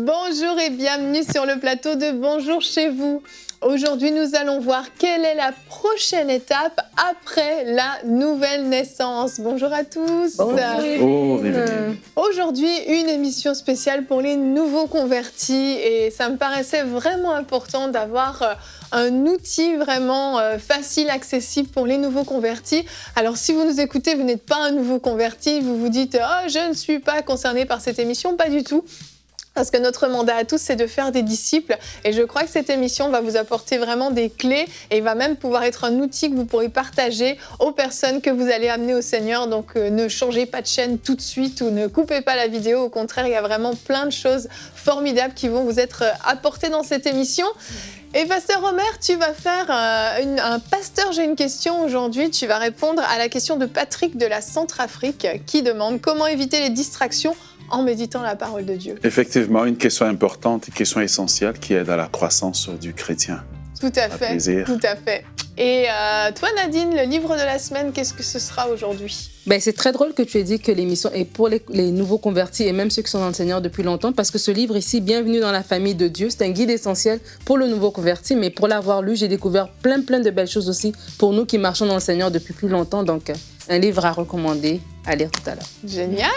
Bonjour et bienvenue sur le plateau de Bonjour chez vous. Aujourd'hui, nous allons voir quelle est la prochaine étape après la nouvelle naissance. Bonjour à tous. Aujourd'hui, une émission spéciale pour les nouveaux convertis et ça me paraissait vraiment important d'avoir un outil vraiment facile, accessible pour les nouveaux convertis. Alors, si vous nous écoutez, vous n'êtes pas un nouveau converti, vous vous dites « Oh, je ne suis pas concerné par cette émission », pas du tout. Parce que notre mandat à tous, c'est de faire des disciples. Et je crois que cette émission va vous apporter vraiment des clés et va même pouvoir être un outil que vous pourrez partager aux personnes que vous allez amener au Seigneur. Donc, ne changez pas de chaîne tout de suite ou ne coupez pas la vidéo. Au contraire, il y a vraiment plein de choses formidables qui vont vous être apportées dans cette émission. Et Pasteur Omer, tu vas faire un pasteur, j'ai une question aujourd'hui. Tu vas répondre à la question de Patrick de la Centrafrique qui demande comment éviter les distractions en méditant la parole de Dieu. Effectivement, une question importante, une question essentielle qui aide à la croissance du chrétien. Tout à fait, plaisir. Tout à fait. Et toi, Nadine, le livre de la semaine, qu'est-ce que ce sera aujourd'hui ? C'est très drôle que tu aies dit que l'émission est pour les nouveaux convertis et même ceux qui sont dans le Seigneur depuis longtemps, parce que ce livre ici, Bienvenue dans la famille de Dieu, c'est un guide essentiel pour le nouveau converti, mais pour l'avoir lu, j'ai découvert plein de belles choses aussi pour nous qui marchons dans le Seigneur depuis plus longtemps, donc un livre à recommander, à lire tout à l'heure. Génial.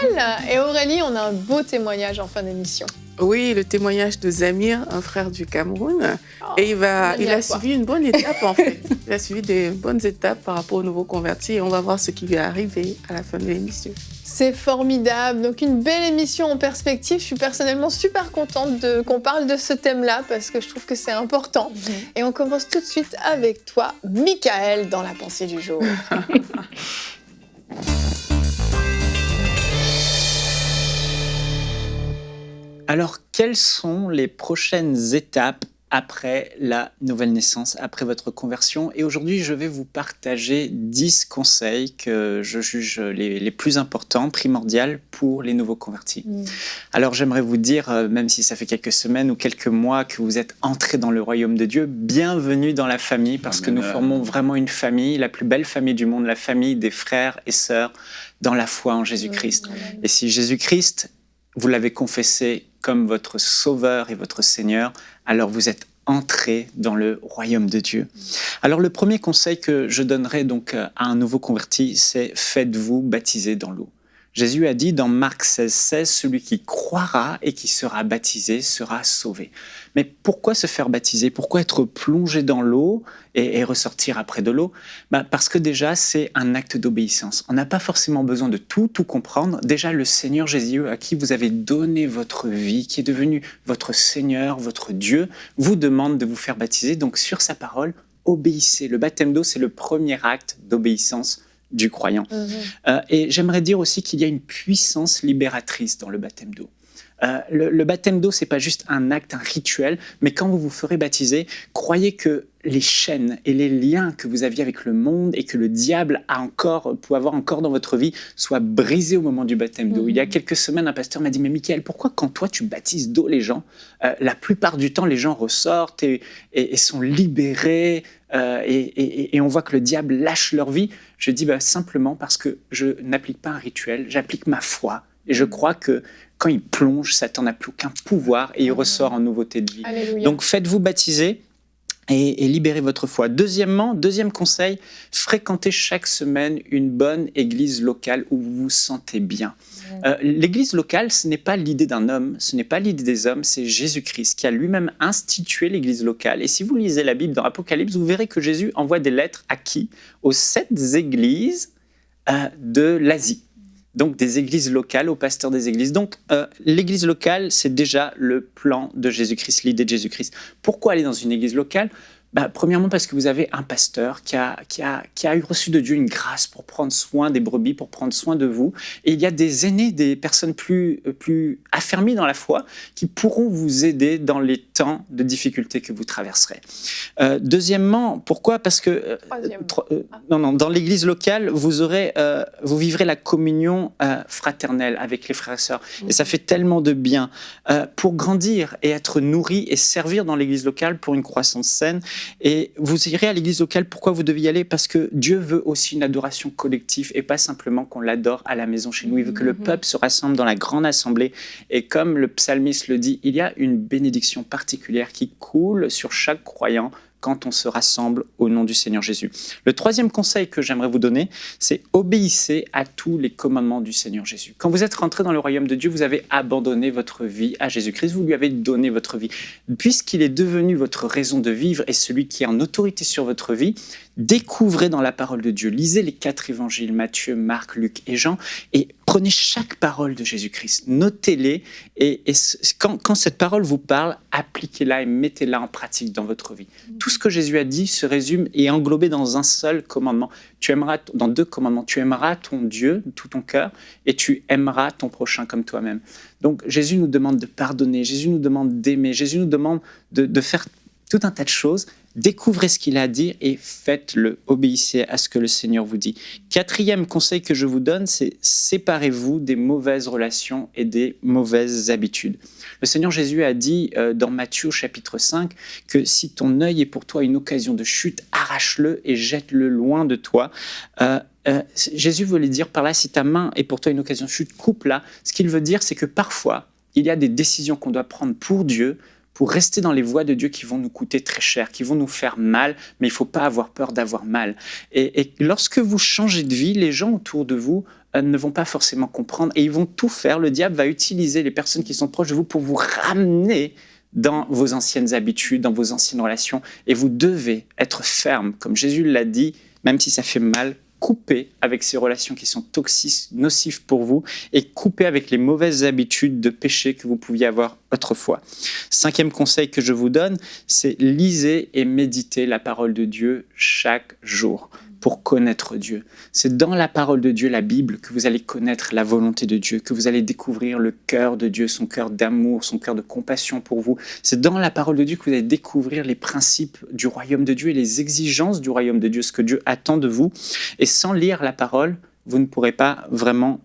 Et Aurélie, on a un beau témoignage en fin d'émission. Oui, le témoignage de Zamir, un frère du Cameroun. Et il a suivi une bonne étape, en fait. Il a suivi des bonnes étapes par rapport aux nouveaux convertis. Et on va voir ce qui lui est arrivé à la fin de l'émission. C'est formidable. Donc, une belle émission en perspective. Je suis personnellement super contente qu'on parle de ce thème-là parce que je trouve que c'est important. Et on commence tout de suite avec toi, Michael, dans la pensée du jour. Alors, quelles sont les prochaines étapes après la nouvelle naissance, après votre conversion ? Et aujourd'hui, je vais vous partager 10 conseils que je juge les plus importants, primordiaux pour les nouveaux convertis. Alors, j'aimerais vous dire, même si ça fait quelques semaines ou quelques mois que vous êtes entrés dans le royaume de Dieu, bienvenue dans la famille, parce que nous formons vraiment une famille, la plus belle famille du monde, la famille des frères et sœurs dans la foi en Jésus-Christ. Et si Jésus-Christ, vous l'avez confessé comme votre Sauveur et votre Seigneur, alors vous êtes entrés dans le royaume de Dieu. Alors le premier conseil que je donnerai donc à un nouveau converti, c'est faites-vous baptiser dans l'eau. Jésus a dit dans Marc 16,16, celui qui croira et qui sera baptisé sera sauvé. Mais pourquoi se faire baptiser ? Pourquoi être plongé dans l'eau et ressortir après de l'eau ? Parce que déjà, c'est un acte d'obéissance. On n'a pas forcément besoin de tout comprendre. Déjà, le Seigneur Jésus, à qui vous avez donné votre vie, qui est devenu votre Seigneur, votre Dieu, vous demande de vous faire baptiser. Donc, sur sa parole, obéissez. Le baptême d'eau, c'est le premier acte d'obéissance du croyant. Et j'aimerais dire aussi qu'il y a une puissance libératrice dans le baptême d'eau. Le baptême d'eau, c'est pas juste un acte, un rituel, mais quand vous vous ferez baptiser, croyez que les chaînes et les liens que vous aviez avec le monde et que le diable peut avoir encore dans votre vie soient brisés au moment du baptême d'eau. Il y a quelques semaines, un pasteur m'a dit « Mais Michael, pourquoi quand toi tu baptises d'eau les gens, la plupart du temps les gens ressortent et sont libérés et on voit que le diable lâche leur vie ?» Je dis simplement parce que je n'applique pas un rituel, j'applique ma foi. Et je crois que quand il plonge, Satan n'a plus aucun pouvoir et il ressort en nouveauté de vie. Alléluia. Donc faites-vous baptiser et libérez votre foi. Deuxième conseil, fréquentez chaque semaine une bonne église locale où vous vous sentez bien. L'église locale, ce n'est pas l'idée d'un homme, ce n'est pas l'idée des hommes, c'est Jésus-Christ qui a lui-même institué l'église locale. Et si vous lisez la Bible dans Apocalypse, vous verrez que Jésus envoie des lettres à qui ? Aux 7 églises de l'Asie. Donc des églises locales, aux pasteurs des églises. Donc l'église locale, c'est déjà le plan de Jésus-Christ, l'idée de Jésus-Christ. Pourquoi aller dans une église locale ? Premièrement, parce que vous avez un pasteur qui a reçu de Dieu une grâce pour prendre soin des brebis, pour prendre soin de vous. Et il y a des aînés, des personnes plus affermies dans la foi qui pourront vous aider dans les temps de difficulté que vous traverserez. Deuxièmement, pourquoi ? Parce que dans l'église locale, vous vivrez la communion fraternelle avec les frères et sœurs. Et ça fait tellement de bien pour grandir et être nourri et servir dans l'église locale pour une croissance saine. Et vous irez à l'église locale, pourquoi vous devez y aller ? Parce que Dieu veut aussi une adoration collective et pas simplement qu'on l'adore à la maison chez nous. Il veut que le peuple se rassemble dans la grande assemblée. Et comme le psalmiste le dit, il y a une bénédiction particulière qui coule sur chaque croyant quand on se rassemble au nom du Seigneur Jésus. Le troisième conseil que j'aimerais vous donner, c'est obéissez à tous les commandements du Seigneur Jésus. Quand vous êtes rentré dans le royaume de Dieu, vous avez abandonné votre vie à Jésus-Christ, vous lui avez donné votre vie. Puisqu'il est devenu votre raison de vivre et celui qui est en autorité sur votre vie, découvrez dans la parole de Dieu, lisez les 4 évangiles, Matthieu, Marc, Luc et Jean, et prenez chaque parole de Jésus-Christ, notez-les, et quand cette parole vous parle, appliquez-la et mettez-la en pratique dans votre vie. Tout ce que Jésus a dit se résume et est englobé dans un seul commandement. Dans 2 commandements, tu aimeras ton Dieu de tout ton cœur et tu aimeras ton prochain comme toi-même. Donc Jésus nous demande de pardonner, Jésus nous demande d'aimer, Jésus nous demande de faire tout un tas de choses. Découvrez ce qu'il a à dire et faites-le, obéissez à ce que le Seigneur vous dit. 4e conseil que je vous donne, c'est séparez-vous des mauvaises relations et des mauvaises habitudes. Le Seigneur Jésus a dit dans Matthieu chapitre 5 que si ton œil est pour toi une occasion de chute, arrache-le et jette-le loin de toi. Jésus voulait dire par là, si ta main est pour toi une occasion de chute, coupe-la. Ce qu'il veut dire, c'est que parfois, il y a des décisions qu'on doit prendre pour Dieu, pour rester dans les voies de Dieu qui vont nous coûter très cher, qui vont nous faire mal, mais il ne faut pas avoir peur d'avoir mal. Et lorsque vous changez de vie, les gens autour de vous ne vont pas forcément comprendre et ils vont tout faire. Le diable va utiliser les personnes qui sont proches de vous pour vous ramener dans vos anciennes habitudes, dans vos anciennes relations. Et vous devez être ferme, comme Jésus l'a dit, même si ça fait mal, coupez avec ces relations qui sont toxiques, nocives pour vous, et coupez avec les mauvaises habitudes de péché que vous pouviez avoir autrefois. 5e conseil que je vous donne, c'est lisez et méditez la parole de Dieu chaque jour pour connaître Dieu. C'est dans la parole de Dieu, la Bible, que vous allez connaître la volonté de Dieu, que vous allez découvrir le cœur de Dieu, son cœur d'amour, son cœur de compassion pour vous. C'est dans la parole de Dieu que vous allez découvrir les principes du royaume de Dieu et les exigences du royaume de Dieu, ce que Dieu attend de vous. Et sans lire la parole, vous ne pourrez pas vraiment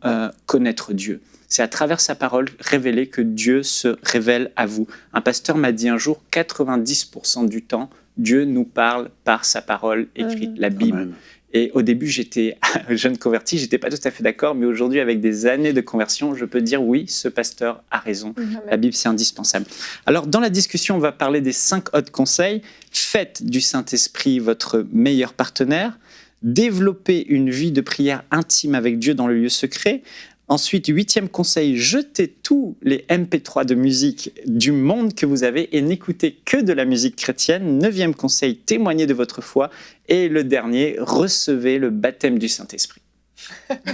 connaître Dieu. C'est à travers sa parole révélée que Dieu se révèle à vous. Un pasteur m'a dit un jour, 90% du temps, Dieu nous parle par sa parole écrite, la Bible. Amen. Et au début, j'étais jeune converti, j'étais pas tout à fait d'accord, mais aujourd'hui, avec des années de conversion, je peux dire oui, ce pasteur a raison. Amen. La Bible, c'est indispensable. Alors, dans la discussion, on va parler des 5 autres conseils. Faites du Saint-Esprit votre meilleur partenaire. Développez une vie de prière intime avec Dieu dans le lieu secret. Ensuite, 8e conseil, jetez tous les MP3 de musique du monde que vous avez et n'écoutez que de la musique chrétienne. 9e conseil, témoignez de votre foi. Et le dernier, recevez le baptême du Saint-Esprit.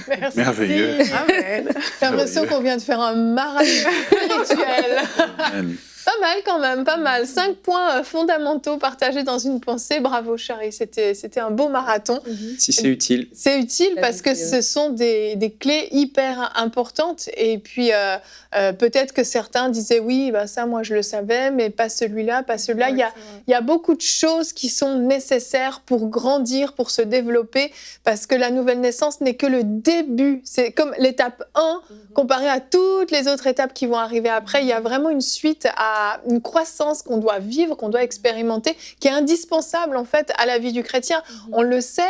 Merci. Merveilleux. Amen. J'ai l'impression qu'on vient de faire un marathon spirituel. Amen. Pas mal quand même, pas mal. 5 points fondamentaux partagés dans une pensée. Bravo chérie, c'était un beau marathon. Si c'est utile. C'est utile La parce que vie, ce sont des clés hyper importantes. Et puis, peut-être que certains disaient, oui, bah ça, moi, je le savais, mais pas celui-là, pas celui-là. Il y a beaucoup de choses qui sont nécessaires pour grandir, pour se développer, parce que la nouvelle naissance n'est que le début. C'est comme l'étape 1, comparé à toutes les autres étapes qui vont arriver après. Il y a vraiment une suite à une croissance qu'on doit vivre, qu'on doit expérimenter, qui est indispensable, en fait, à la vie du chrétien. On le sait,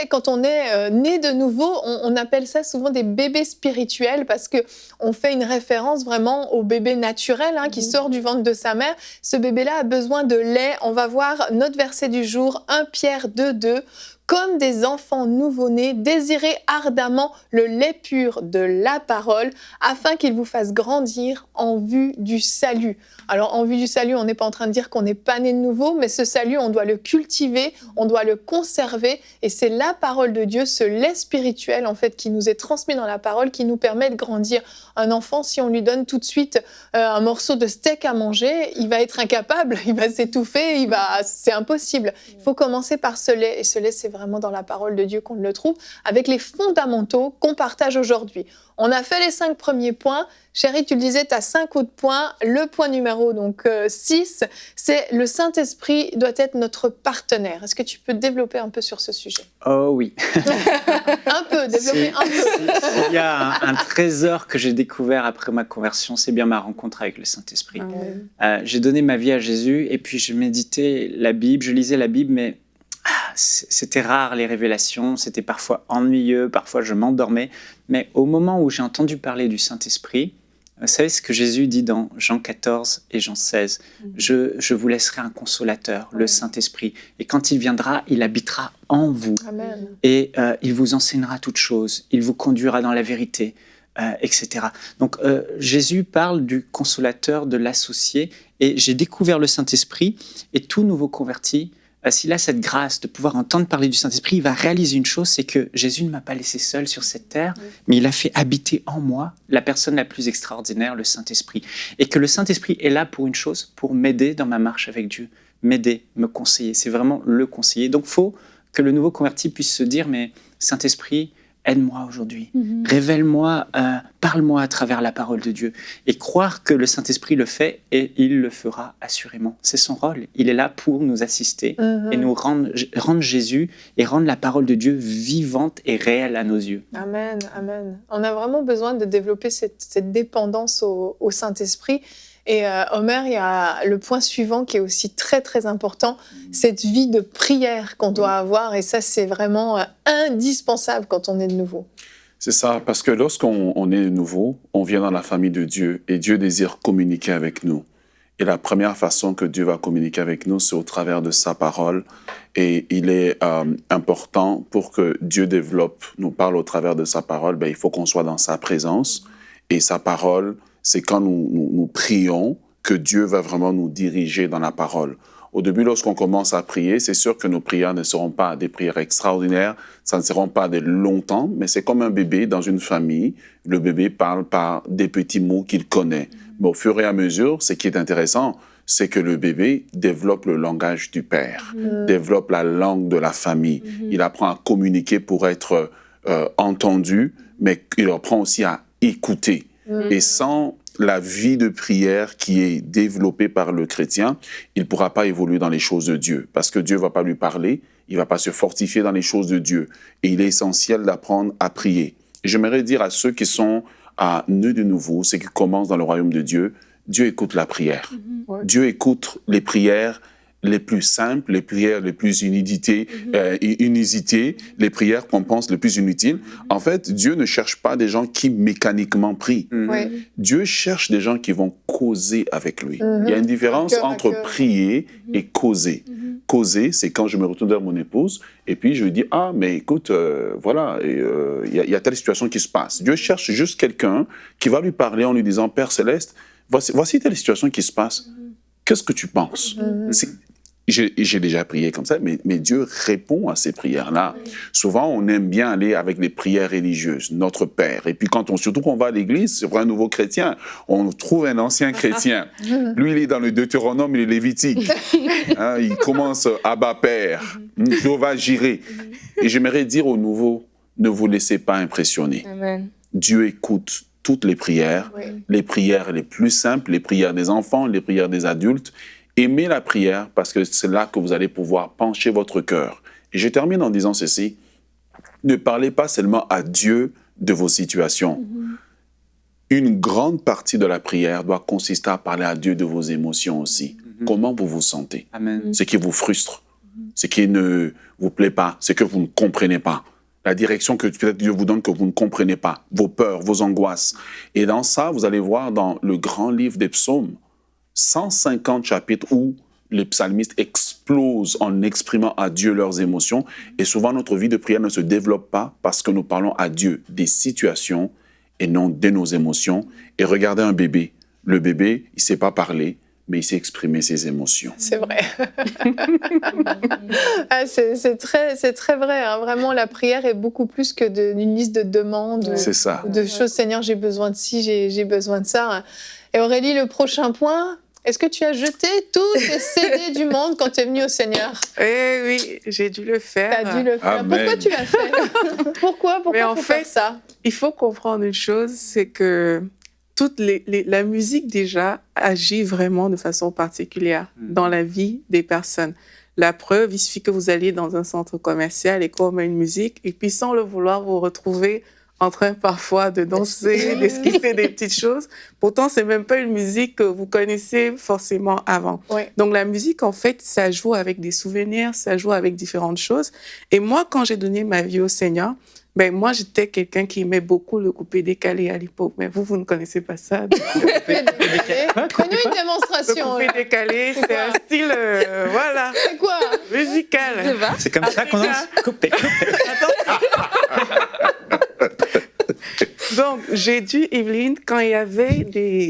quand on est né de nouveau, on appelle ça souvent des bébés spirituels parce qu'on fait une référence vraiment au bébé naturel qui sort du ventre de sa mère. Ce bébé-là a besoin de lait. On va voir notre verset du jour, 1 Pierre 2:2. comme des enfants nouveau-nés, désirez ardemment le lait pur de la parole, afin qu'il vous fasse grandir en vue du salut. Alors, en vue du salut, on n'est pas en train de dire qu'on n'est pas né de nouveau, mais ce salut, on doit le cultiver, on doit le conserver, et c'est la parole de Dieu, ce lait spirituel, en fait, qui nous est transmis dans la parole, qui nous permet de grandir. Un enfant, si on lui donne tout de suite un morceau de steak à manger, il va être incapable, il va s'étouffer, c'est impossible. Il faut commencer par ce lait, et ce lait, c'est vraiment dans la parole de Dieu qu'on le trouve, avec les fondamentaux qu'on partage aujourd'hui. On a fait les 5 premiers points. Chérie, tu le disais, tu as 5 autres points. Le point numéro 6, c'est le Saint-Esprit doit être notre partenaire. Est-ce que tu peux développer un peu sur ce sujet? Oh oui. Un peu, développer un peu. Il y a un trésor que j'ai découvert après ma conversion, c'est bien ma rencontre avec le Saint-Esprit. J'ai donné ma vie à Jésus et puis je méditais la Bible, je lisais la Bible, mais c'était rare les révélations, c'était parfois ennuyeux, parfois je m'endormais. Mais au moment où j'ai entendu parler du Saint-Esprit, vous savez ce que Jésus dit dans Jean 14 et Jean 16 ? Je vous laisserai un consolateur, le Saint-Esprit. Et quand il viendra, il habitera en vous. Amen. Et il vous enseignera toutes choses, il vous conduira dans la vérité, etc. Donc Jésus parle du consolateur, de l'associé. Et j'ai découvert le Saint-Esprit et tout nouveau converti, s'il a cette grâce de pouvoir entendre parler du Saint-Esprit, il va réaliser une chose, c'est que Jésus ne m'a pas laissé seul sur cette terre, mais il a fait habiter en moi la personne la plus extraordinaire, le Saint-Esprit. Et que le Saint-Esprit est là pour une chose, pour m'aider dans ma marche avec Dieu, m'aider, me conseiller. C'est vraiment le conseiller. Donc il faut que le nouveau converti puisse se dire, mais Saint-Esprit, aide-moi aujourd'hui, révèle-moi, parle-moi à travers la parole de Dieu. Et croire que le Saint-Esprit le fait, et il le fera assurément. C'est son rôle. Il est là pour nous assister et nous rendre Jésus et rendre la parole de Dieu vivante et réelle à nos yeux. Amen, amen. On a vraiment besoin de développer cette dépendance au Saint-Esprit. Et Omer, il y a le point suivant qui est aussi très très important, cette vie de prière qu'on doit avoir, et ça c'est vraiment indispensable quand on est de nouveau. C'est ça, parce que lorsqu'on est de nouveau, on vient dans la famille de Dieu et Dieu désire communiquer avec nous. Et la première façon que Dieu va communiquer avec nous, c'est au travers de sa parole. Et il est important pour que Dieu nous parle au travers de sa parole, il faut qu'on soit dans sa présence. Et sa parole, c'est quand nous prions que Dieu va vraiment nous diriger dans la parole. Au début, lorsqu'on commence à prier, c'est sûr que nos prières ne seront pas des prières extraordinaires, ça ne seront pas des longs temps, mais c'est comme un bébé dans une famille. Le bébé parle par des petits mots qu'il connaît. Mais au fur et à mesure, ce qui est intéressant, c'est que le bébé développe le langage du père, développe la langue de la famille. Il apprend à communiquer pour être entendu, mais il apprend aussi à écouter. Et sans la vie de prière qui est développée par le chrétien, il ne pourra pas évoluer dans les choses de Dieu. Parce que Dieu ne va pas lui parler, il ne va pas se fortifier dans les choses de Dieu. Et il est essentiel d'apprendre à prier. Et j'aimerais dire à ceux qui sont nés de nouveau, ceux qui commencent dans le royaume de Dieu, Dieu écoute la prière. Dieu écoute les prières les plus simples, les prières les plus inusitées, les prières qu'on pense les plus inutiles. En fait, Dieu ne cherche pas des gens qui mécaniquement prient. Dieu cherche des gens qui vont causer avec lui. Il y a une différence entre prier et causer. Causer, c'est quand je me retourne vers mon épouse et puis je lui dis « Ah, mais écoute, voilà, il y a telle situation qui se passe. » Dieu cherche juste quelqu'un qui va lui parler en lui disant « Père Céleste, voici telle situation qui se passe. Qu'est-ce que tu penses ?» J'ai déjà prié comme ça, mais Dieu répond à ces prières-là. Souvent, on aime bien aller avec les prières religieuses, Notre Père. Et puis, surtout quand on va à l'église, c'est pour un nouveau chrétien, on trouve un ancien chrétien. Lui, il est dans le Deutéronome et le Lévitique. Il commence Abba Père, Jéhovah Jireh. Et j'aimerais dire aux nouveaux, ne vous laissez pas impressionner. Amen. Dieu écoute toutes les prières les plus simples, les prières des enfants, les prières des adultes. Aimez la prière parce que c'est là que vous allez pouvoir pencher votre cœur. Et je termine en disant ceci. Ne parlez pas seulement à Dieu de vos situations. Une grande partie de la prière doit consister à parler à Dieu de vos émotions aussi. Comment vous vous sentez? Amen. Ce qui vous frustre, ce qui ne vous plaît pas, ce que vous ne comprenez pas. La direction que peut-être Dieu vous donne que vous ne comprenez pas. Vos peurs, vos angoisses. Et dans ça, vous allez voir dans le grand livre des psaumes, 150 chapitres où les psalmistes explosent en exprimant à Dieu leurs émotions. Et souvent, notre vie de prière ne se développe pas parce que nous parlons à Dieu des situations et non de nos émotions. Et regardez un bébé. Le bébé, il ne sait pas parler, mais il sait exprimer ses émotions. C'est vrai. C'est très vrai. Hein. Vraiment, la prière est beaucoup plus que d'une liste de demandes. C'est ça. De choses, Seigneur, j'ai besoin de ci, j'ai besoin de ça. Et Aurélie, le prochain point, est-ce que tu as jeté tous tes CD du monde quand tu es venue au Seigneur? Eh oui, j'ai dû le faire. Tu as dû le faire. Amen. Pourquoi tu l'as fait? Pourquoi Mais en faut fait, faire ça? Il faut comprendre une chose, c'est que la musique déjà agit vraiment de façon particulière dans la vie des personnes. La preuve, il suffit que vous alliez dans un centre commercial et qu'on met une musique et puis sans le vouloir, vous retrouvez en train parfois de danser, d'esquisser des petites choses. Pourtant, c'est même pas une musique que vous connaissez forcément avant. Oui. Donc, la musique, en fait, ça joue avec des souvenirs, ça joue avec différentes choses. Et moi, quand j'ai donné ma vie au Seigneur, ben, moi, j'étais quelqu'un qui aimait beaucoup le coupé-décalé à l'époque. Mais vous ne connaissez pas ça. Fais-nous une démonstration. Le coupé-décalé, c'est un style, voilà, C'est quoi? musical. C'est comme ça qu'on danse. Coupé. Donc, j'ai dû, Evelyne, quand il y avait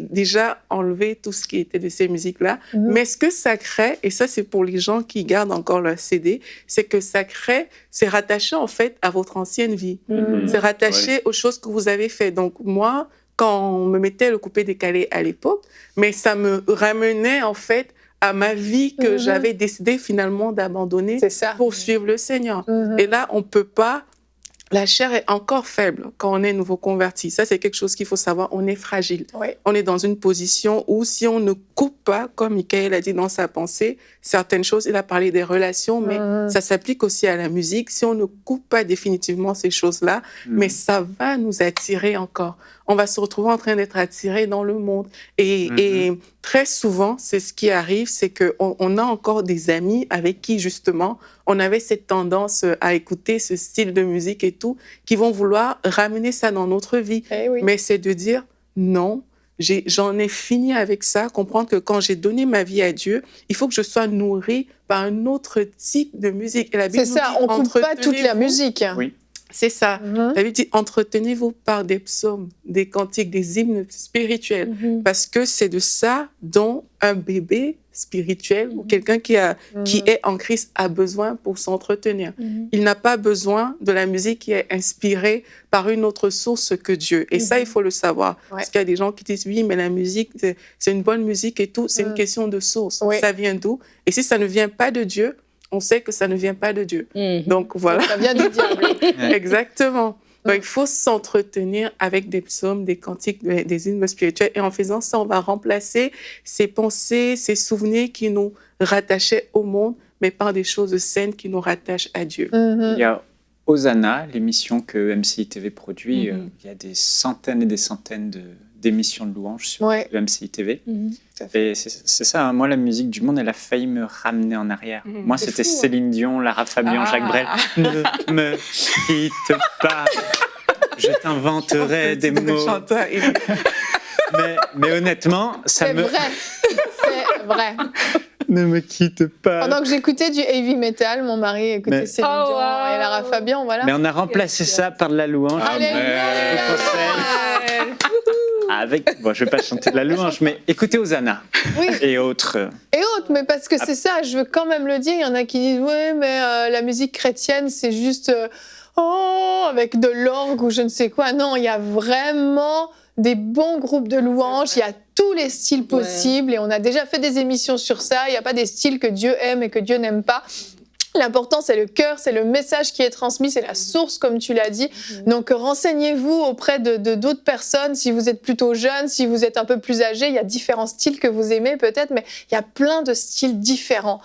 déjà enlevé tout ce qui était de ces musiques-là, mais ce que ça crée, et ça c'est pour les gens qui gardent encore leur CD, c'est que ça crée, c'est rattaché en fait à votre ancienne vie. C'est rattaché aux choses que vous avez faites. Donc moi, quand on me mettait le coupé-décalé à l'époque, mais ça me ramenait en fait à ma vie que j'avais décidé finalement d'abandonner pour suivre le Seigneur. Et là, on peut pas. La chair est encore faible quand on est nouveau converti. Ça, c'est quelque chose qu'il faut savoir. On est fragile. Oui. On est dans une position où si on ne coupe pas, comme Michael a dit dans sa pensée, certaines choses, il a parlé des relations, mais ça s'applique aussi à la musique. Si on ne coupe pas définitivement ces choses-là, mais ça va nous attirer encore. On va se retrouver en train d'être attiré dans le monde. Et très souvent, c'est ce qui arrive, c'est qu'on a encore des amis avec qui, justement, on avait cette tendance à écouter ce style de musique et tout, qui vont vouloir ramener ça dans notre vie. Oui. Mais c'est de dire non, j'en ai fini avec ça, comprendre que quand j'ai donné ma vie à Dieu, il faut que je sois nourrie par un autre type de musique. Et la Bible C'est ça, on ne coupe pas toute la musique. Oui. C'est ça. La Bible dit, entretenez-vous par des psaumes, des cantiques, des hymnes spirituels. Parce que c'est de ça dont un bébé spirituel ou quelqu'un qui est en Christ a besoin pour s'entretenir. Il n'a pas besoin de la musique qui est inspirée par une autre source que Dieu. Et ça, il faut le savoir. Parce qu'il y a des gens qui disent, oui, mais la musique, c'est une bonne musique et tout. C'est une question de source. Ça vient d'où? Et si ça ne vient pas de Dieu, on sait que ça ne vient pas de Dieu. Donc, voilà. Ça vient du diable. Exactement. Donc, il faut s'entretenir avec des psaumes, des cantiques, des hymnes spirituels. Et en faisant ça, on va remplacer ces pensées, ces souvenirs qui nous rattachaient au monde, mais par des choses saines qui nous rattachent à Dieu. Il y a Hosanna, l'émission que MCI TV produit. Il y a des centaines et des centaines d'émissions de louanges sur le MCI TV. Et c'est ça, hein. Moi, la musique du monde, elle a failli me ramener en arrière. Moi, c'était fou, Céline Dion, Lara Fabian, Jacques Brel. Ne me quitte pas, je t'inventerai des mots. Mais honnêtement, ça me... C'est vrai. Ne me quitte pas. Pendant que j'écoutais du heavy metal, mon mari écoutait Céline Dion et Lara Fabian, voilà. Mais on a remplacé ça par de la louange. Bon, je ne vais pas chanter de la louange, mais écoutez Hosanna et autres. Et autres, mais parce que c'est ça, je veux quand même le dire, il y en a qui disent « Oui, mais la musique chrétienne, c'est juste avec de l'orgue ou je ne sais quoi ». Non, il y a vraiment des bons groupes de louanges, il y a tous les styles possibles et on a déjà fait des émissions sur ça, il n'y a pas des styles que Dieu aime et que Dieu n'aime pas. L'important, c'est le cœur, c'est le message qui est transmis, c'est la source, comme tu l'as dit. Donc, renseignez-vous auprès de d'autres personnes. Si vous êtes plutôt jeune, si vous êtes un peu plus âgé, il y a différents styles que vous aimez peut-être, mais il y a plein de styles différents.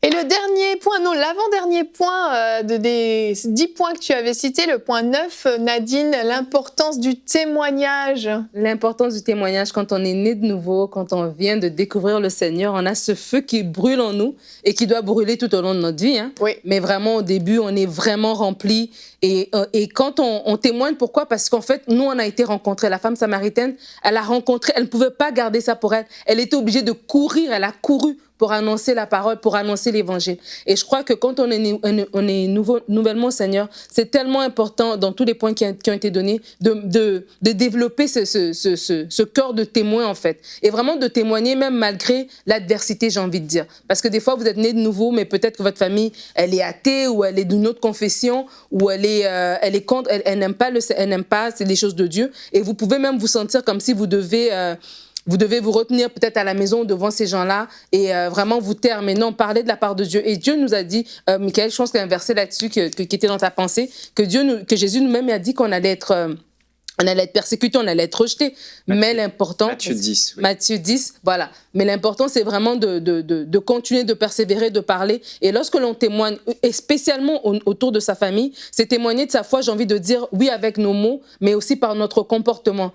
Et le dernier point, non, l'avant-dernier point des 10 points que tu avais cités, le point 9, Nadine, l'importance du témoignage. L'importance du témoignage, quand on est né de nouveau, quand on vient de découvrir le Seigneur, on a ce feu qui brûle en nous et qui doit brûler tout au long de notre vie. Hein. Oui. Mais vraiment, au début, on est vraiment rempli. Et quand on témoigne, pourquoi? Parce qu'en fait, nous, on a été rencontrés. La femme samaritaine, elle a rencontré, elle ne pouvait pas garder ça pour elle. Elle était obligée de courir, elle a couru pour annoncer la parole, pour annoncer l'évangile. Et je crois que quand on est nouvellement Seigneur, c'est tellement important dans tous les points qui ont été donnés de développer ce cœur de témoin en fait. Et vraiment de témoigner même malgré l'adversité, j'ai envie de dire. Parce que des fois, vous êtes né de nouveau, mais peut-être que votre famille, elle est athée ou elle est d'une autre confession ou elle est contre, elle n'aime pas, c'est les choses de Dieu. Et vous pouvez même vous sentir comme si vous devez vous retenir peut-être à la maison devant ces gens-là et vraiment vous taire. Mais non, parlez de la part de Dieu. Et Dieu nous a dit, Michael, je pense qu'il y a un verset là-dessus qui était dans ta pensée, que Jésus nous-même a dit qu'on allait être persécuté, on allait être rejeté. Mais l'important... Matthieu 10. Oui. Matthieu 10, voilà. Mais l'important, c'est vraiment de continuer, de persévérer, de parler. Et lorsque l'on témoigne, et spécialement autour de sa famille, c'est témoigner de sa foi, j'ai envie de dire, oui, avec nos mots, mais aussi par notre comportement.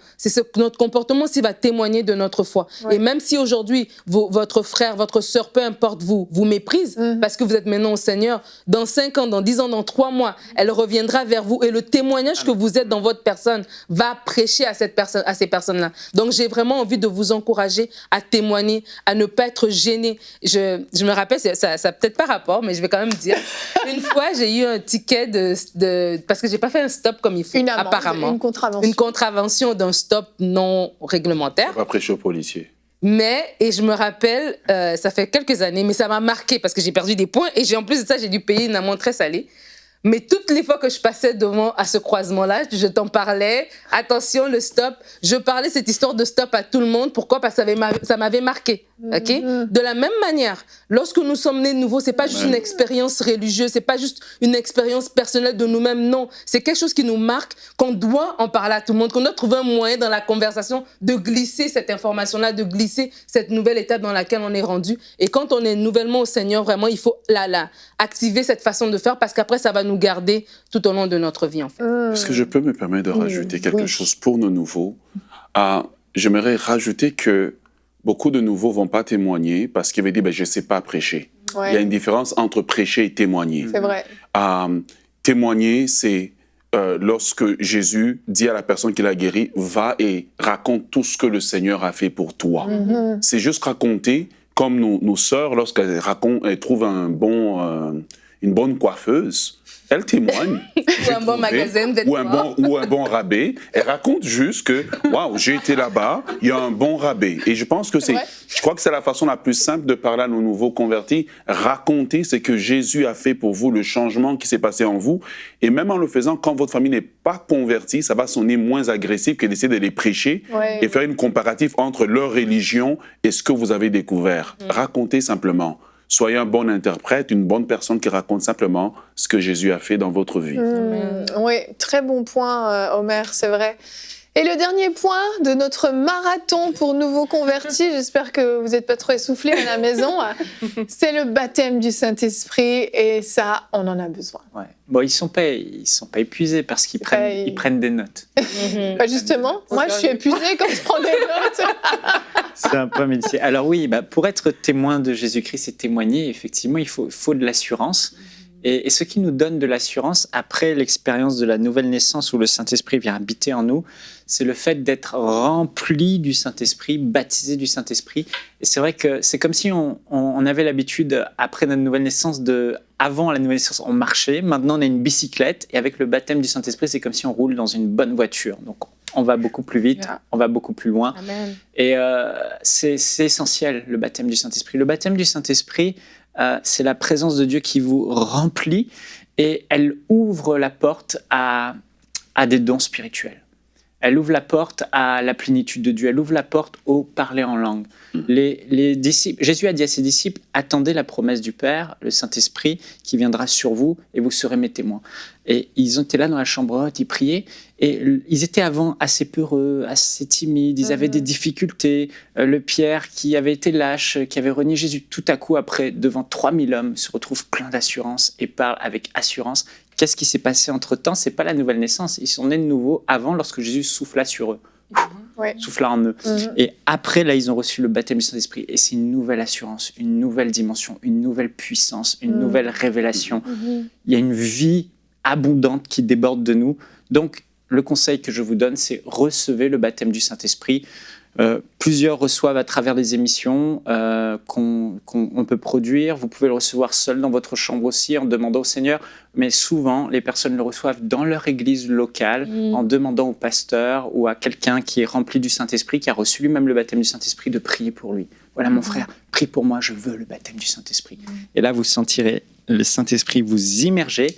Notre comportement qui va témoigner de notre foi. Ouais. Et même si aujourd'hui, votre frère, votre sœur, peu importe vous méprise, parce que vous êtes maintenant au Seigneur, dans 5 ans, dans 10 ans, dans 3 mois, elle reviendra vers vous. Et le témoignage que vous êtes dans votre personne va prêcher à ces personnes-là. Donc, j'ai vraiment envie de vous encourager à témoigner, à ne pas être gêné. Je me rappelle, ça n'a peut-être pas rapport, mais je vais quand même dire. Une fois, j'ai eu un ticket parce que je n'ai pas fait un stop comme il faut, apparemment. Une contravention d'un stop non réglementaire. On va prêcher aux policiers. Et je me rappelle, ça fait quelques années, mais ça m'a marqué parce que j'ai perdu des points et en plus de ça, j'ai dû payer une amende très salée. Mais toutes les fois que je passais à ce croisement-là, je t'en parlais. Attention, le stop. Je parlais cette histoire de stop à tout le monde. Pourquoi? Parce que ça m'avait marqué. Okay? De la même manière, lorsque nous sommes nés de nouveau, c'est pas juste une expérience religieuse, c'est pas juste une expérience personnelle de nous-mêmes. Non, c'est quelque chose qui nous marque, qu'on doit en parler à tout le monde, qu'on doit trouver un moyen dans la conversation de glisser cette information-là, de glisser cette nouvelle étape dans laquelle on est rendu. Et quand on est nouvellement au Seigneur, vraiment, il faut activer cette façon de faire parce qu'après, ça va nous garder tout au long de notre vie, en fait. Est-ce que je peux me permettre de rajouter quelque chose pour nos nouveaux? J'aimerais rajouter que beaucoup de nouveaux ne vont pas témoigner parce qu'ils veulent dire je ne sais pas prêcher. Ouais. Il y a une différence entre prêcher et témoigner. C'est vrai. Témoigner, c'est lorsque Jésus dit à la personne qui l'a guéri, va et raconte tout ce que le Seigneur a fait pour toi. C'est juste raconter, comme nos sœurs, lorsqu'elles trouvent une bonne coiffeuse, elle témoigne. Ou un bon magasin de vêtements. Ou un bon rabais. Elle raconte juste que, waouh, j'ai été là-bas, il y a un bon rabais. Et je pense que je crois que c'est la façon la plus simple de parler à nos nouveaux convertis. Raconter ce que Jésus a fait pour vous, le changement qui s'est passé en vous. Et même en le faisant, quand votre famille n'est pas convertie, ça va sonner moins agressif que d'essayer de les prêcher et faire une comparative entre leur religion et ce que vous avez découvert. Racontez simplement. Soyez un bon interprète, une bonne personne qui raconte simplement ce que Jésus a fait dans votre vie. Oui, très bon point, Omer, c'est vrai. Et le dernier point de notre marathon pour nouveaux convertis, j'espère que vous n'êtes pas trop essoufflés à la maison, c'est le baptême du Saint-Esprit et ça, on en a besoin. Ouais. Bon, ils ne sont pas épuisés parce qu'ils prennent des notes. Justement, moi je suis épuisée quand je prends des notes. C'est un peu métier. Alors oui, pour être témoin de Jésus-Christ et témoigner, effectivement, il faut de l'assurance. Et ce qui nous donne de l'assurance, après l'expérience de la nouvelle naissance où le Saint-Esprit vient habiter en nous, c'est le fait d'être rempli du Saint-Esprit, baptisé du Saint-Esprit. Et c'est vrai que c'est comme si on avait l'habitude, après notre nouvelle naissance, avant la nouvelle naissance, on marchait. Maintenant, on a une bicyclette. Et avec le baptême du Saint-Esprit, c'est comme si on roule dans une bonne voiture. Donc, on va beaucoup plus vite, on va beaucoup plus loin. Amen. Et c'est essentiel, le baptême du Saint-Esprit. Le baptême du Saint-Esprit, c'est la présence de Dieu qui vous remplit et elle ouvre la porte à des dons spirituels. Elle ouvre la porte à la plénitude de Dieu. Elle ouvre la porte au parler en langue. Les disciples, Jésus a dit à ses disciples, attendez la promesse du Père, le Saint-Esprit qui viendra sur vous et vous serez mes témoins. Et ils étaient là dans la chambre haute, ils priaient et ils étaient avant assez peureux, assez timides, ils avaient des difficultés. Le Pierre qui avait été lâche, qui avait renié Jésus, tout à coup après, devant 3000 hommes, se retrouve plein d'assurance et parle avec assurance. Qu'est-ce qui s'est passé entre-temps? C'est pas la nouvelle naissance. Ils sont nés de nouveau avant lorsque Jésus souffla sur eux. Souffla en eux. Et après, là, ils ont reçu le baptême du Saint-Esprit. Et c'est une nouvelle assurance, une nouvelle dimension, une nouvelle puissance, une nouvelle révélation. Il y a une vie abondante qui déborde de nous. Donc, le conseil que je vous donne, c'est recevez le baptême du Saint-Esprit. Plusieurs reçoivent à travers des émissions qu'on peut produire. Vous pouvez le recevoir seul dans votre chambre aussi en demandant au Seigneur. Mais souvent, les personnes le reçoivent dans leur église locale en demandant au pasteur ou à quelqu'un qui est rempli du Saint-Esprit, qui a reçu lui-même le baptême du Saint-Esprit, de prier pour lui. Voilà, mon frère, prie pour moi, je veux le baptême du Saint-Esprit. Et là, vous sentirez le Saint-Esprit vous immerger,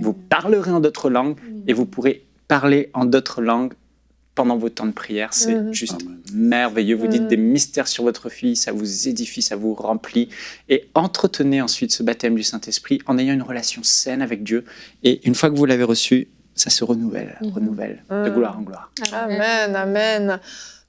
vous parlerez en d'autres langues et vous pourrez parler en d'autres langues pendant vos temps de prière. C'est juste merveilleux. Vous dites des mystères sur votre fille, ça vous édifie, ça vous remplit. Et entretenez ensuite ce baptême du Saint-Esprit en ayant une relation saine avec Dieu. Et une fois que vous l'avez reçu, ça se renouvelle de gloire en gloire. Amen, amen.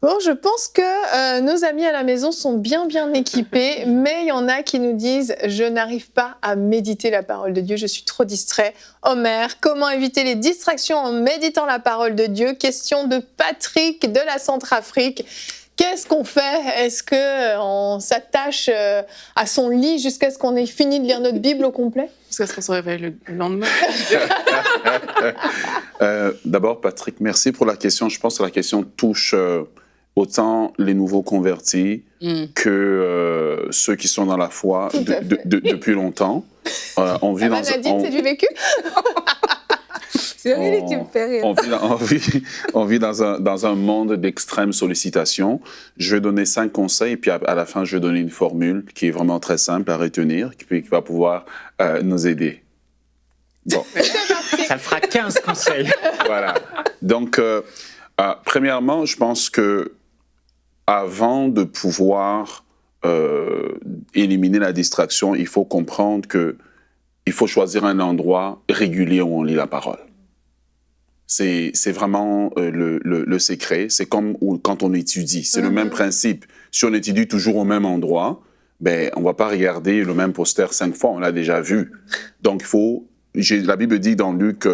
Bon, je pense que nos amis à la maison sont bien équipés, mais il y en a qui nous disent « Je n'arrive pas à méditer la parole de Dieu, je suis trop distrait. » Omer, comment éviter les distractions en méditant la parole de Dieu? Question de Patrick de la Centrafrique. Qu'est-ce qu'on fait? Est-ce qu'on s'attache à son lit jusqu'à ce qu'on ait fini de lire notre Bible au complet? Jusqu'à ce qu'on se réveille le lendemain. D'abord, Patrick, merci pour la question. Je pense que la question touche autant les nouveaux convertis que ceux qui sont dans la foi depuis longtemps. On vit dans Nadine, c'est du vécu? C'est lui qui me fait rire. On vit dans un monde d'extrême sollicitation. Je vais donner 5 conseils et puis à la fin, je vais donner une formule qui est vraiment très simple à retenir, qui va pouvoir nous aider. Bon. Ça fera 15 conseils. Voilà. Donc, premièrement, je pense que avant de pouvoir éliminer la distraction, il faut comprendre qu'il faut choisir un endroit régulier où on lit la parole. C'est vraiment le secret. C'est comme quand on étudie. C'est le même principe. Si on étudie toujours au même endroit, on ne va pas regarder le même poster 5 fois, on l'a déjà vu. Donc, la Bible dit dans Luc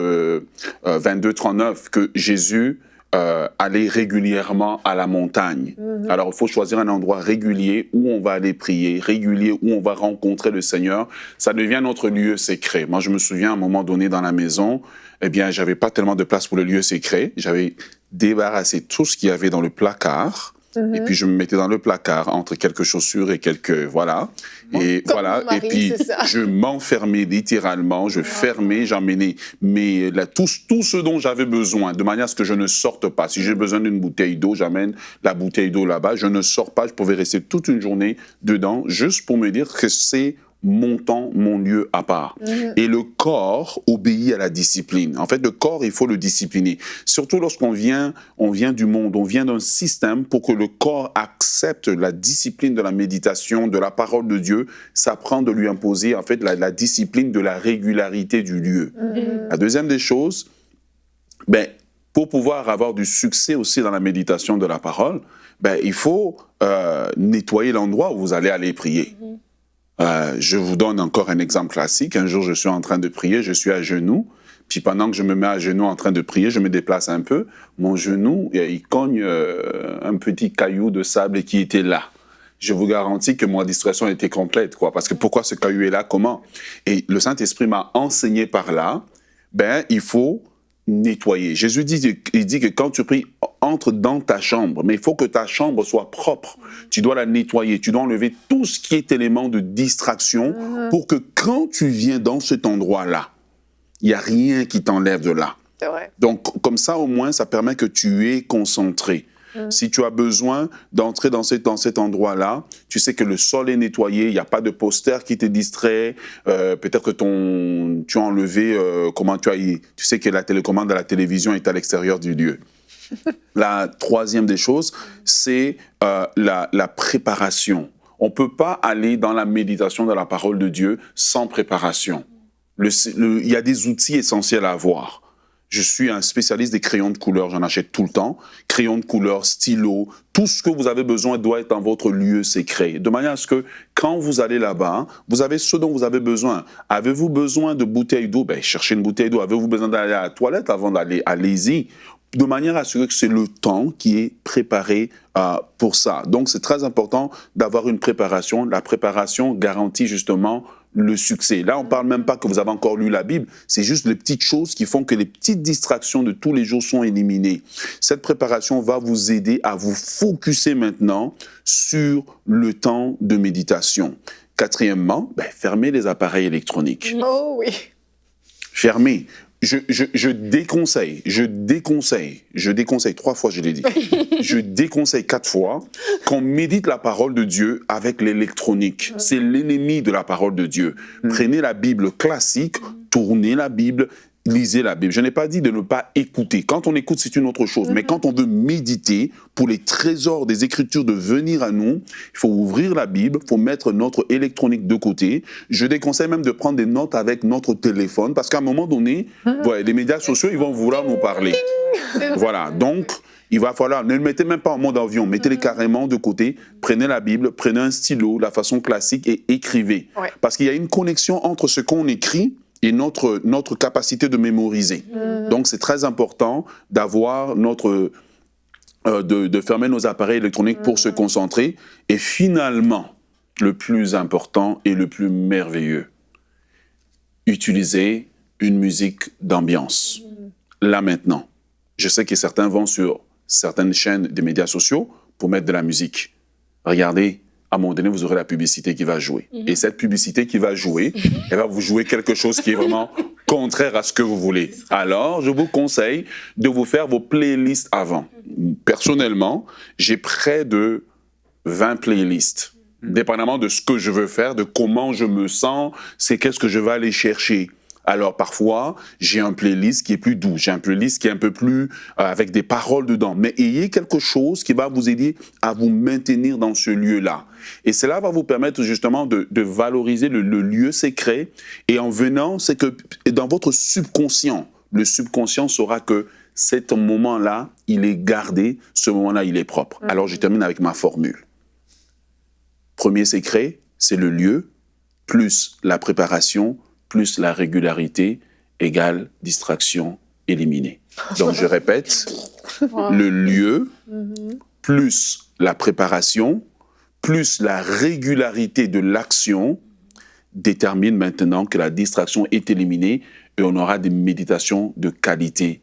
22, 39 que Jésus allait régulièrement à la montagne. Alors, il faut choisir un endroit régulier où on va aller prier, régulier où on va rencontrer le Seigneur. Ça devient notre lieu secret. Moi, je me souviens à un moment donné dans la maison, j'avais pas tellement de place pour le lieu secret. J'avais débarrassé tout ce qu'il y avait dans le placard. Et puis, je me mettais dans le placard entre quelques chaussures et quelques... Voilà. Et comme voilà. Mon mari, et puis, je m'enfermais littéralement. Je fermais, j'emmenais tout ce dont j'avais besoin, de manière à ce que je ne sorte pas. Si j'ai besoin d'une bouteille d'eau, j'amène la bouteille d'eau là-bas. Je ne sors pas. Je pouvais rester toute une journée dedans, juste pour me dire que c'est mon temps, mon lieu à part. Et le corps obéit à la discipline. En fait, le corps, il faut le discipliner. Surtout lorsqu'on vient du monde, on vient d'un système pour que le corps accepte la discipline de la méditation, de la parole de Dieu. Ça prend de lui imposer, en fait, la discipline de la régularité du lieu. La deuxième des choses, pour pouvoir avoir du succès aussi dans la méditation de la parole, il faut nettoyer l'endroit où vous allez aller prier. Je vous donne encore un exemple classique. Un jour, je suis en train de prier, je suis à genoux. Puis pendant que je me mets à genoux en train de prier, je me déplace un peu. Mon genou, il cogne un petit caillou de sable qui était là. Je vous garantis que mon distraction était complète, quoi. Parce que pourquoi ce caillou est là? Comment? Et le Saint-Esprit m'a enseigné par là, il faut nettoyer. Jésus dit que quand tu pries, entre dans ta chambre, mais il faut que ta chambre soit propre. Tu dois la nettoyer, tu dois enlever tout ce qui est élément de distraction pour que quand tu viens dans cet endroit-là, il n'y a rien qui t'enlève de là. C'est vrai. Donc, comme ça, au moins, ça permet que tu es concentré. Si tu as besoin d'entrer dans cet endroit-là, tu sais que le sol est nettoyé, il n'y a pas de poster qui te distrait, peut-être que tu as enlevé, tu sais que la télécommande à la télévision est à l'extérieur du lieu. La troisième des choses, c'est la préparation. On ne peut pas aller dans la méditation de la parole de Dieu sans préparation. Il y a des outils essentiels à avoir. Je suis un spécialiste des crayons de couleur, j'en achète tout le temps. Crayons de couleur, stylos, tout ce que vous avez besoin doit être dans votre lieu secret. De manière à ce que quand vous allez là-bas, vous avez ce dont vous avez besoin. Avez-vous besoin de bouteilles d'eau? Cherchez une bouteille d'eau. Avez-vous besoin d'aller à la toilette avant d'aller? Allez-y. De manière à ce que c'est le temps qui est préparé pour ça. Donc, c'est très important d'avoir une préparation. La préparation garantit justement le succès. Là, on ne parle même pas que vous avez encore lu la Bible, c'est juste les petites choses qui font que les petites distractions de tous les jours sont éliminées. Cette préparation va vous aider à vous focuser maintenant sur le temps de méditation. Quatrièmement, fermez les appareils électroniques. Oh oui. Fermez. Je déconseille, 3 fois je l'ai dit, je déconseille 4 fois qu'on médite la parole de Dieu avec l'électronique. C'est l'ennemi de la parole de Dieu. Prenez la Bible classique, tournez la Bible, lisez la Bible. Je n'ai pas dit de ne pas écouter. Quand on écoute, c'est une autre chose. Mais quand on veut méditer, pour les trésors des Écritures de venir à nous, il faut ouvrir la Bible, il faut mettre notre électronique de côté. Je déconseille même de prendre des notes avec notre téléphone, parce qu'à un moment donné, les médias sociaux, ils vont vouloir nous parler. Voilà, donc il va falloir, ne le mettez même pas en mode avion, mettez-les carrément de côté, prenez la Bible, prenez un stylo, la façon classique, et écrivez. Ouais. Parce qu'il y a une connexion entre ce qu'on écrit et notre capacité de mémoriser. Donc, c'est très important d'avoir de fermer nos appareils électroniques pour se concentrer. Et finalement, le plus important et le plus merveilleux, utiliser une musique d'ambiance. Là, maintenant. Je sais que certains vont sur certaines chaînes des médias sociaux pour mettre de la musique. Regardez, à un moment donné, vous aurez la publicité qui va jouer. Et cette publicité qui va jouer, elle va vous jouer quelque chose qui est vraiment contraire à ce que vous voulez. Alors, je vous conseille de vous faire vos playlists avant. Personnellement, j'ai près de 20 playlists. Dépendamment de ce que je veux faire, de comment je me sens, c'est qu'est-ce que je vais aller chercher. Alors, parfois, j'ai un playlist qui est plus doux, j'ai un playlist qui est un peu plus avec des paroles dedans. Mais ayez quelque chose qui va vous aider à vous maintenir dans ce lieu-là. Et cela va vous permettre justement de valoriser le lieu secret. Et en venant, c'est que dans votre subconscient, le subconscient saura que cet moment-là, il est gardé, ce moment-là, il est propre. Alors, je termine avec ma formule. Premier secret, c'est le lieu, plus la préparation, plus la régularité égale distraction éliminée. Donc, je répète, le lieu, plus la préparation, plus la régularité de l'action détermine maintenant que la distraction est éliminée et on aura des méditations de qualité.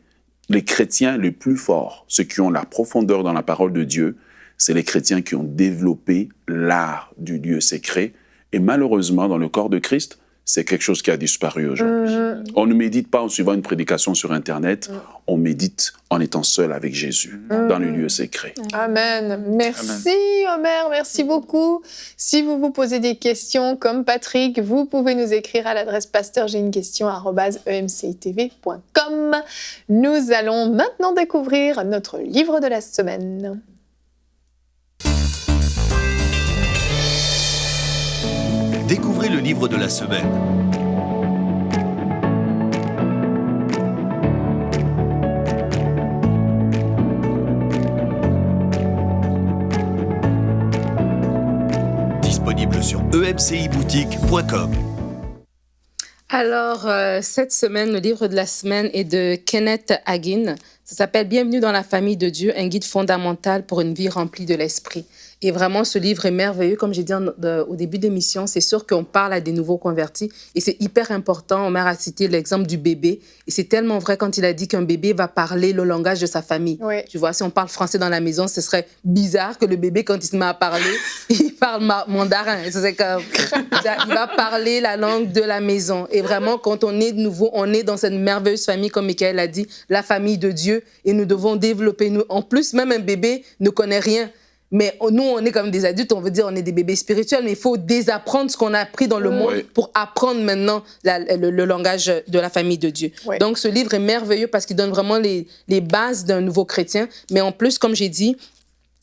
Les chrétiens les plus forts, ceux qui ont la profondeur dans la parole de Dieu, c'est les chrétiens qui ont développé l'art du lieu secret. Et malheureusement, dans le corps de Christ, c'est quelque chose qui a disparu aujourd'hui. On ne médite pas en suivant une prédication sur Internet, on médite en étant seul avec Jésus, dans le lieu secret. Amen. Merci Omer, merci beaucoup. Si vous vous posez des questions comme Patrick, vous pouvez nous écrire à l'adresse pasteur.j'ai-une-question@emcitv.com. Nous allons maintenant découvrir notre livre de la semaine. Découvrez le livre de la semaine. Disponible sur emciboutique.com. Alors, cette semaine, le livre de la semaine est de Kenneth Hagin. Ça s'appelle « Bienvenue dans la famille de Dieu, un guide fondamental pour une vie remplie de l'esprit ». Et vraiment, ce livre est merveilleux. Comme j'ai dit au début de l'émission, c'est sûr qu'on parle à des nouveaux convertis. Et c'est hyper important. Omer a cité l'exemple du bébé. Et c'est tellement vrai quand il a dit qu'un bébé va parler le langage de sa famille. Oui. Tu vois, si on parle français dans la maison, ce serait bizarre que le bébé, quand il se met à parler, il parle mandarin. C'est comme, il va parler la langue de la maison. Et vraiment, quand on est nouveau, on est dans cette merveilleuse famille, comme Michael a dit, la famille de Dieu. Et nous devons développer. En plus, même un bébé ne connaît rien. Mais nous, on est comme des adultes, on veut dire on est des bébés spirituels, mais il faut désapprendre ce qu'on a appris dans le monde pour apprendre maintenant le langage de la famille de Dieu. Oui. Donc, ce livre est merveilleux parce qu'il donne vraiment les bases d'un nouveau chrétien. Mais en plus, comme j'ai dit,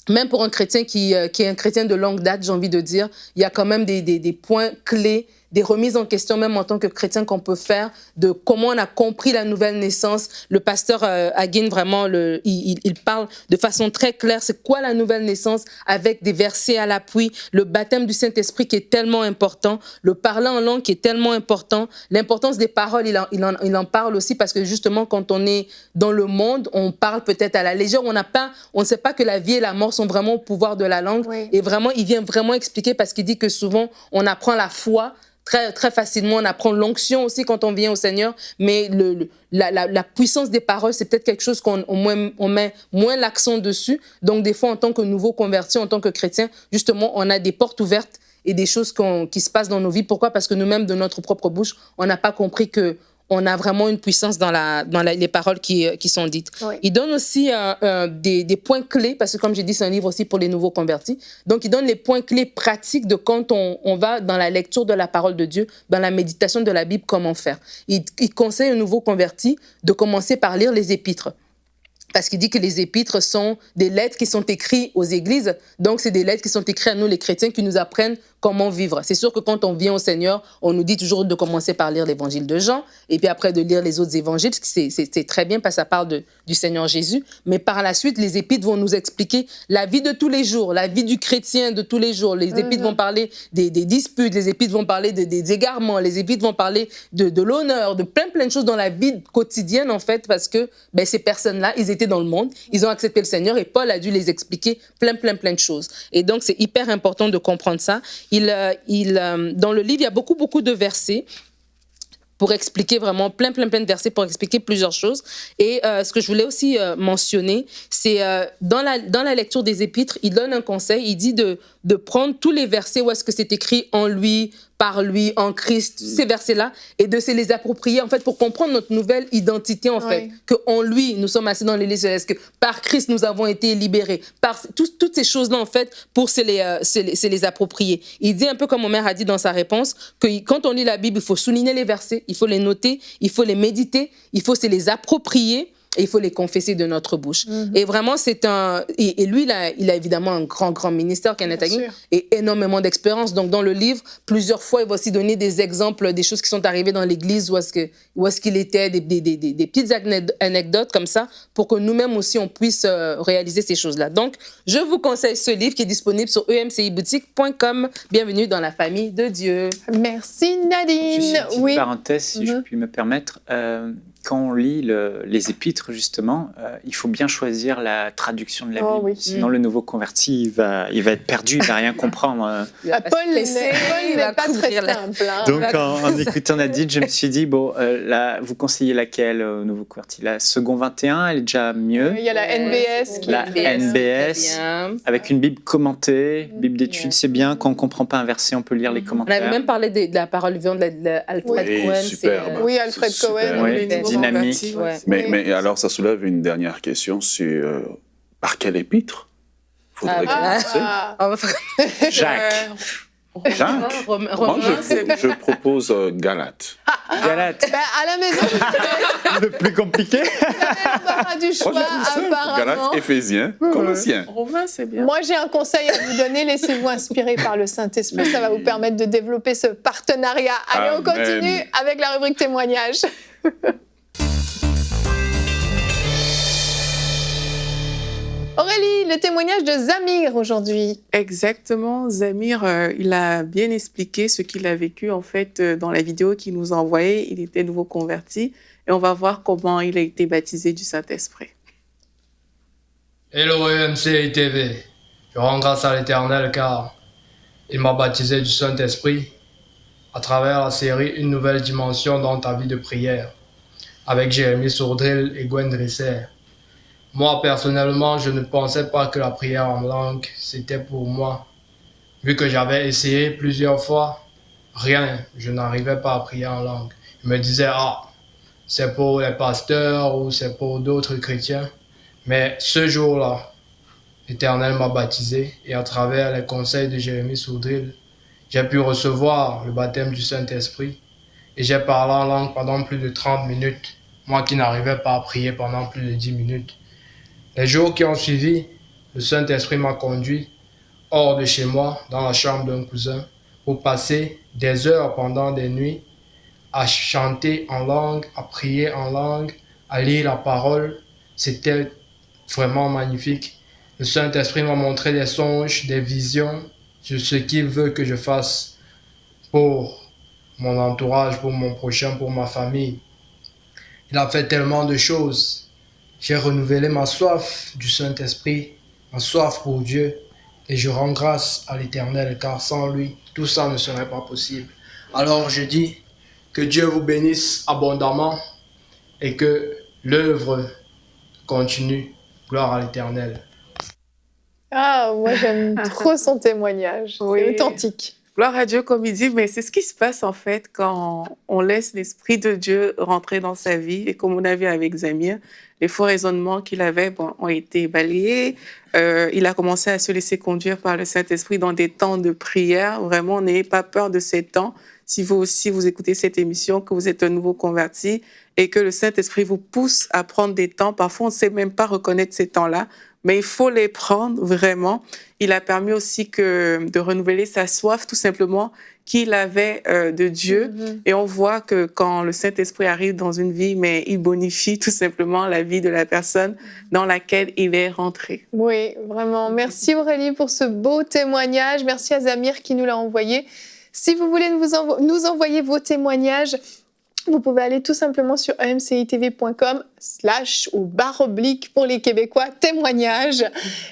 même pour un chrétien qui est un chrétien de longue date, j'ai envie de dire, il y a quand même des points clés, des remises en question, même en tant que chrétien, qu'on peut faire de comment on a compris la nouvelle naissance. Le pasteur Hagin, vraiment, il parle de façon très claire, c'est quoi la nouvelle naissance, avec des versets à l'appui, le baptême du Saint-Esprit qui est tellement important, le parler en langue qui est tellement important, l'importance des paroles, il en parle aussi, parce que justement, quand on est dans le monde, on parle peut-être à la légère, on ne sait pas que la vie et la mort sont vraiment au pouvoir de la langue. Oui. Et vraiment, il vient vraiment expliquer, parce qu'il dit que souvent, on apprend la foi très, très facilement. On apprend l'onction aussi quand on vient au Seigneur, mais la puissance des paroles, c'est peut-être quelque chose on met moins l'accent dessus. Donc, des fois, en tant que nouveau converti, en tant que chrétien, justement, on a des portes ouvertes et des choses qui se passent dans nos vies. Pourquoi? Parce que nous-mêmes, de notre propre bouche, on n'a pas compris qu'on a vraiment une puissance dans les paroles qui sont dites. Oui. Il donne aussi des points clés, parce que comme j'ai dit, c'est un livre aussi pour les nouveaux convertis. Donc, il donne les points clés pratiques de quand on va dans la lecture de la parole de Dieu, dans la méditation de la Bible, comment faire. Il conseille aux nouveaux convertis de commencer par lire les épîtres. Parce qu'il dit que les épîtres sont des lettres qui sont écrites aux églises. Donc, c'est des lettres qui sont écrites à nous, les chrétiens, qui nous apprennent comment vivre. C'est sûr que quand on vient au Seigneur, on nous dit toujours de commencer par lire l'évangile de Jean et puis après de lire les autres évangiles. C'est très bien parce que ça parle du Seigneur Jésus. Mais par la suite, les épîtres vont nous expliquer la vie de tous les jours, la vie du chrétien de tous les jours. Les épîtres vont parler des disputes, les épîtres vont parler des égarements, les épîtres vont parler de l'honneur, de plein de choses dans la vie quotidienne, en fait, parce que ces personnes-là, ils étaient dans le monde, ils ont accepté le Seigneur et Paul a dû les expliquer plein de choses. Et donc, c'est hyper important de comprendre ça. Dans le livre, il y a beaucoup de versets pour expliquer vraiment plein de versets pour expliquer plusieurs choses. Et ce que je voulais aussi mentionner, c'est dans la lecture des épîtres, il donne un conseil, il dit de prendre tous les versets où est-ce que c'est écrit en lui, par lui, en Christ, ces versets-là, et de se les approprier, en fait, pour comprendre notre nouvelle identité, en fait. Qu'en lui, nous sommes assis dans les lieux célestes, que par Christ, nous avons été libérés. Par toutes ces choses-là, en fait, pour se les approprier. Il dit un peu comme Omer a dit dans sa réponse, que quand on lit la Bible, il faut souligner les versets, il faut les noter, il faut les méditer, il faut se les approprier, et il faut les confesser de notre bouche. Et vraiment, et lui, il a évidemment un grand ministère, Kenneth Hagin, et énormément d'expérience. Donc, dans le livre, plusieurs fois, il va aussi donner des exemples des choses qui sont arrivées dans l'Église, où est-ce qu'il était, des petites anecdotes comme ça, pour que nous-mêmes aussi, on puisse réaliser ces choses-là. Donc, je vous conseille ce livre qui est disponible sur emciboutique.com. Bienvenue dans la famille de Dieu. Merci Nadine. Juste une petite parenthèse, si je puis me permettre. Quand on lit les épîtres, justement, il faut bien choisir la traduction de la Bible. Oui. Sinon, le nouveau converti, il va être perdu, il ne va rien comprendre. Paul n'est pas très simple. Hein. Donc, en écoutant Nadine, je me suis dit, là, vous conseillez laquelle au nouveau converti? La Second 21, elle est déjà mieux. Il y a la NBS. La NBS, avec une Bible commentée, Bible d'études, c'est bien. Quand on ne comprend pas un verset, on peut lire les commentaires. On avait même parlé de la parole vivante d'Alfred Cohen. Superbe. Oui, Alfred Cohen. Dynamique. Ouais. Mais alors, ça soulève une dernière question, c'est par quel épître faudrait commencer? Jacques. Jacques. Moi, je propose Galates. Galates. À la maison, Le plus compliqué. l'embarras du choix, apparemment. Galates, Éphésiens, Colossiens. Romain, c'est bien. Moi, j'ai un conseil à vous donner. Laissez-vous inspirer par le Saint-Esprit. Ça va vous permettre de développer ce partenariat. Allez, on continue avec la rubrique témoignage. Aurélie, le témoignage de Zamir aujourd'hui. Exactement, Zamir, il a bien expliqué ce qu'il a vécu en fait dans la vidéo qu'il nous a envoyée. Il était nouveau converti et on va voir comment il a été baptisé du Saint-Esprit. Hello EMCI TV, je rends grâce à l'Éternel car il m'a baptisé du Saint-Esprit à travers la série Une nouvelle dimension dans ta vie de prière avec Jérémy Sourdril et Gwen Drisser. Moi, personnellement, je ne pensais pas que la prière en langue, c'était pour moi. Vu que j'avais essayé plusieurs fois, rien, je n'arrivais pas à prier en langue. Je me disais, c'est pour les pasteurs ou c'est pour d'autres chrétiens. Mais ce jour-là, l'Éternel m'a baptisé et à travers les conseils de Jérémy Sourdril, j'ai pu recevoir le baptême du Saint-Esprit et j'ai parlé en langue pendant plus de 30 minutes, moi qui n'arrivais pas à prier pendant plus de 10 minutes. Les jours qui ont suivi, le Saint-Esprit m'a conduit hors de chez moi, dans la chambre d'un cousin, pour passer des heures pendant des nuits à chanter en langue, à prier en langue, à lire la parole. C'était vraiment magnifique. Le Saint-Esprit m'a montré des songes, des visions sur ce qu'il veut que je fasse pour mon entourage, pour mon prochain, pour ma famille. Il a fait tellement de choses. J'ai renouvelé ma soif du Saint-Esprit, ma soif pour Dieu, et je rends grâce à l'Éternel, car sans lui, tout ça ne serait pas possible. Alors je dis que Dieu vous bénisse abondamment et que l'œuvre continue. Gloire à l'Éternel. Ah, moi j'aime trop son témoignage. Oui. C'est authentique. Gloire à Dieu, comme il dit, mais c'est ce qui se passe en fait quand on laisse l'Esprit de Dieu rentrer dans sa vie. Et comme on a vu avec Zamir, les faux raisonnements qu'il avait ont été balayés. Il a commencé à se laisser conduire par le Saint-Esprit dans des temps de prière. Vraiment, n'ayez pas peur de ces temps. Si vous aussi vous écoutez cette émission, que vous êtes un nouveau converti et que le Saint-Esprit vous pousse à prendre des temps, parfois on ne sait même pas reconnaître ces temps-là, mais il faut les prendre vraiment. Il a permis aussi de renouveler sa soif, tout simplement, qu'il avait de Dieu. Et on voit que quand le Saint-Esprit arrive dans une vie, mais il bonifie tout simplement la vie de la personne dans laquelle il est rentré. Oui, vraiment. Merci Aurélie pour ce beau témoignage. Merci à Zamir qui nous l'a envoyé. Si vous voulez nous envoyer vos témoignages, vous pouvez aller tout simplement sur emcitv.com// pour les Québécois, témoignages.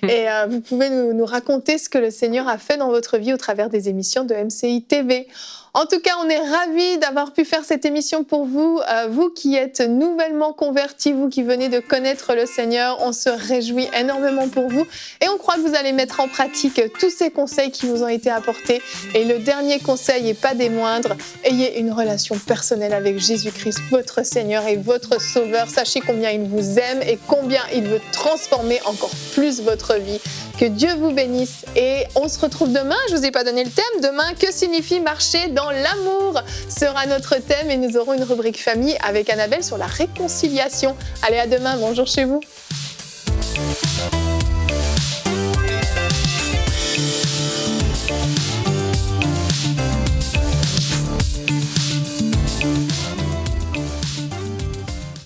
Et vous pouvez nous raconter ce que le Seigneur a fait dans votre vie au travers des émissions de MCI TV. En tout cas, on est ravis d'avoir pu faire cette émission pour vous. Vous qui êtes nouvellement convertis, vous qui venez de connaître le Seigneur, on se réjouit énormément pour vous. Et on croit que vous allez mettre en pratique tous ces conseils qui vous ont été apportés. Et le dernier conseil, et pas des moindres, ayez une relation personnelle avec Jésus-Christ, votre Seigneur et votre Sauveur. Sachez combien il vous aime et combien il veut transformer encore plus votre vie. Que Dieu vous bénisse et on se retrouve demain. Je ne vous ai pas donné le thème. Demain, que signifie marcher dans l'amour sera notre thème et nous aurons une rubrique famille avec Annabelle sur la réconciliation. Allez, à demain. Bonjour chez vous.